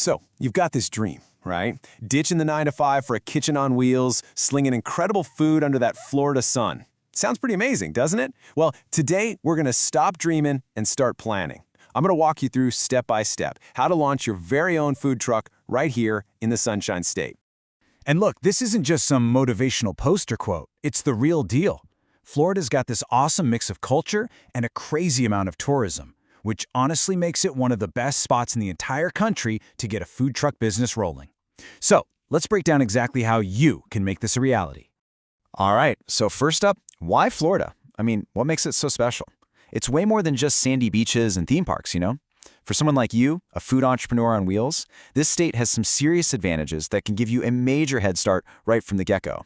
So, you've got this dream, right? Ditching the 9 to 5 for a kitchen on wheels, slinging incredible food under that Florida sun. Sounds pretty amazing, doesn't it? Well, today we're going to stop dreaming and start planning. I'm going to walk you through step by step how to launch your very own food truck right here in the Sunshine State. And look, this isn't just some motivational poster quote. It's the real deal. Florida's got this awesome mix of culture and a crazy amount of tourism, which honestly makes it one of the best spots in the entire country to get a food truck business rolling. So, let's break down exactly how you can make this a reality. All right, so first up, why Florida? I mean, what makes it so special? It's way more than just sandy beaches and theme parks, you know? For someone like you, a food entrepreneur on wheels, this state has some serious advantages that can give you a major head start right from the get-go.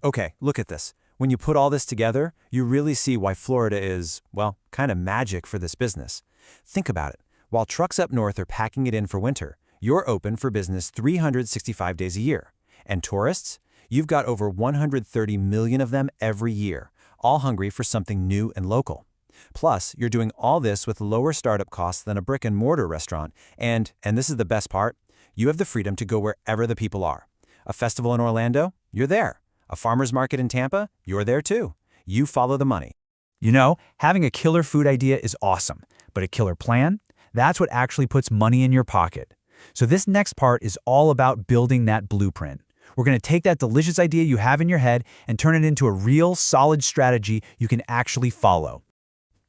Okay, look at this. When you put all this together, you really see why Florida is, well, kind of magic for this business. Think about it. While trucks up north are packing it in for winter, you're open for business 365 days a year. And tourists? You've got over 130 million of them every year, all hungry for something new and local. Plus, you're doing all this with lower startup costs than a brick-and-mortar restaurant, and this is the best part, you have the freedom to go wherever the people are. A festival in Orlando? You're there. A farmer's market in Tampa? You're there too. You follow the money. You know, having a killer food idea is awesome, but a killer plan? That's what actually puts money in your pocket. So this next part is all about building that blueprint. We're going to take that delicious idea you have in your head and turn it into a real, solid strategy you can actually follow.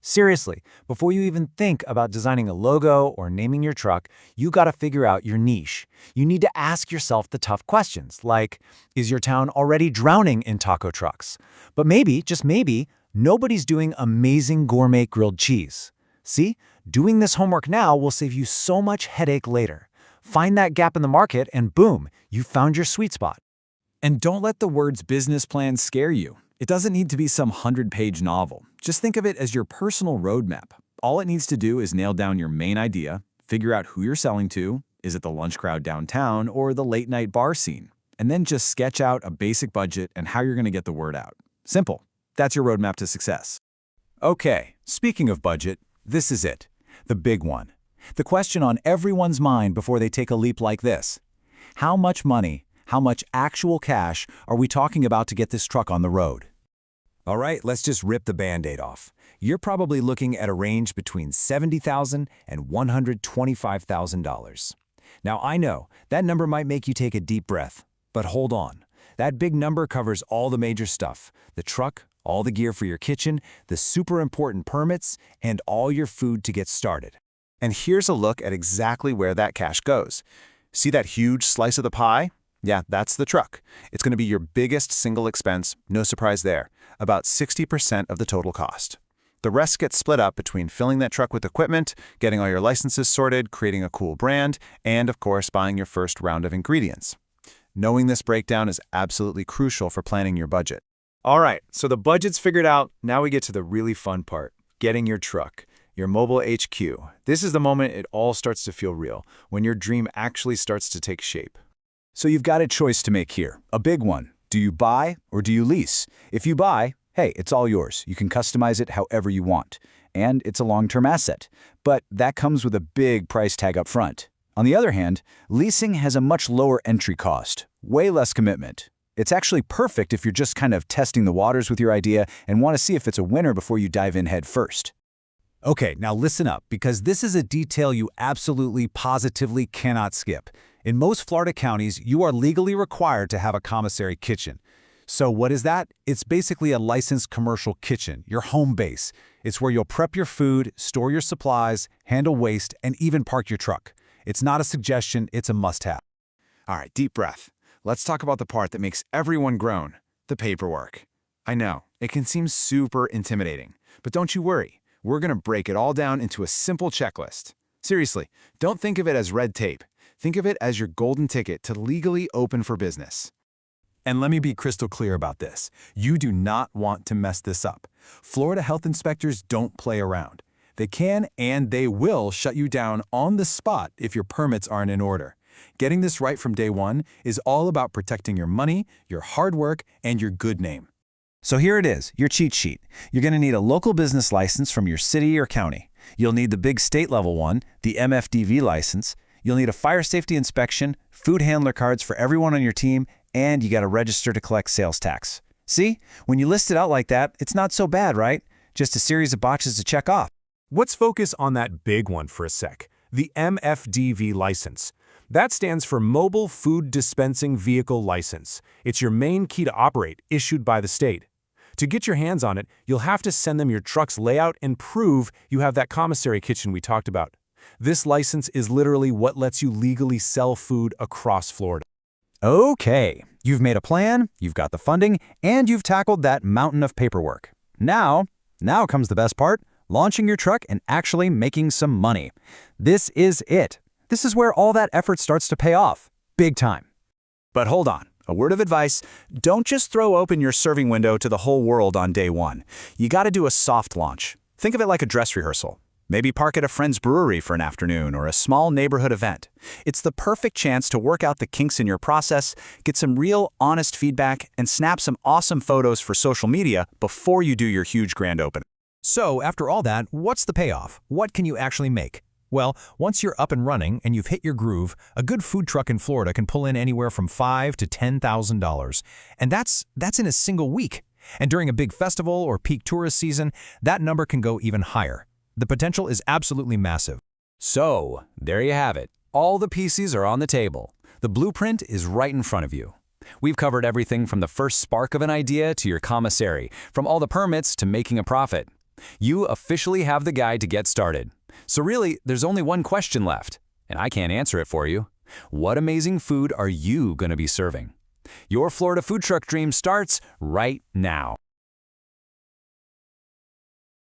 Seriously, before you even think about designing a logo or naming your truck, you got to figure out your niche. You need to ask yourself the tough questions, like, is your town already drowning in taco trucks? But maybe, just maybe, nobody's doing amazing gourmet grilled cheese. See, doing this homework now will save you so much headache later. Find that gap in the market and boom, you found your sweet spot. And don't let the words business plan scare you. It doesn't need to be some 100-page novel. Just think of it as your personal roadmap. All it needs to do is nail down your main idea, figure out who you're selling to, is it the lunch crowd downtown or the late-night bar scene, and then just sketch out a basic budget and how you're going to get the word out. Simple. That's your roadmap to success. Okay, speaking of budget, this is it. The big one. The question on everyone's mind before they take a leap like this. How much money, how much actual cash are we talking about to get this truck on the road? All right, let's just rip the Band-Aid off. You're probably looking at a range between $70,000 and $125,000. Now, I know that number might make you take a deep breath, but hold on. That big number covers all the major stuff, the truck, all the gear for your kitchen, the super important permits, and all your food to get started. And here's a look at exactly where that cash goes. See that huge slice of the pie? Yeah, that's the truck. It's going to be your biggest single expense, no surprise there, about 60% of the total cost. The rest gets split up between filling that truck with equipment, getting all your licenses sorted, creating a cool brand, and of course, buying your first round of ingredients. Knowing this breakdown is absolutely crucial for planning your budget. All right, so the budget's figured out. Now we get to the really fun part, getting your truck. Your mobile HQ. This is the moment it all starts to feel real, when your dream actually starts to take shape. So you've got a choice to make here, a big one. Do you buy or do you lease? If you buy, hey, it's all yours. You can customize it however you want. And it's a long-term asset. But that comes with a big price tag up front. On the other hand, leasing has a much lower entry cost, way less commitment. It's actually perfect if you're just kind of testing the waters with your idea and want to see if it's a winner before you dive in head first. Okay, now listen up, because this is a detail you absolutely, positively cannot skip. In most Florida counties, you are legally required to have a commissary kitchen. So what is that? It's basically a licensed commercial kitchen, your home base. It's where you'll prep your food, store your supplies, handle waste, and even park your truck. It's not a suggestion, it's a must-have. All right, deep breath. Let's talk about the part that makes everyone groan, the paperwork. I know, it can seem super intimidating, but don't you worry. We're going to break it all down into a simple checklist. Seriously, don't think of it as red tape. Think of it as your golden ticket to legally open for business. And let me be crystal clear about this. You do not want to mess this up. Florida health inspectors don't play around. They can and they will shut you down on the spot if your permits aren't in order. Getting this right from day one is all about protecting your money, your hard work, and your good name. So here it is, your cheat sheet. You're going to need a local business license from your city or county. You'll need the big state-level one, the MFDV license. You'll need a fire safety inspection, food handler cards for everyone on your team, and you got to register to collect sales tax. See? When you list it out like that, it's not so bad, right? Just a series of boxes to check off. Let's focus on that big one for a sec, the MFDV license. That stands for Mobile Food Dispensing Vehicle License. It's your main key to operate, issued by the state. To get your hands on it, you'll have to send them your truck's layout and prove you have that commissary kitchen we talked about. This license is literally what lets you legally sell food across Florida. Okay, you've made a plan, you've got the funding, and you've tackled that mountain of paperwork. Now comes the best part, launching your truck and actually making some money. This is it. This is where all that effort starts to pay off. Big time. But hold on. A word of advice, don't just throw open your serving window to the whole world on day one. You got to do a soft launch. Think of it like a dress rehearsal. Maybe park at a friend's brewery for an afternoon or a small neighborhood event. It's the perfect chance to work out the kinks in your process, get some real, honest feedback, and snap some awesome photos for social media before you do your huge grand opening. So, after all that, what's the payoff? What can you actually make? Well, once you're up and running and you've hit your groove, a good food truck in Florida can pull in anywhere from $5,000 to $10,000. And that's in a single week. And during a big festival or peak tourist season, that number can go even higher. The potential is absolutely massive. So, there you have it. All the pieces are on the table. The blueprint is right in front of you. We've covered everything from the first spark of an idea to your commissary, from all the permits to making a profit. You officially have the guide to get started. So really, there's only one question left, and I can't answer it for you. What amazing food are you going to be serving? Your Florida food truck dream starts right now.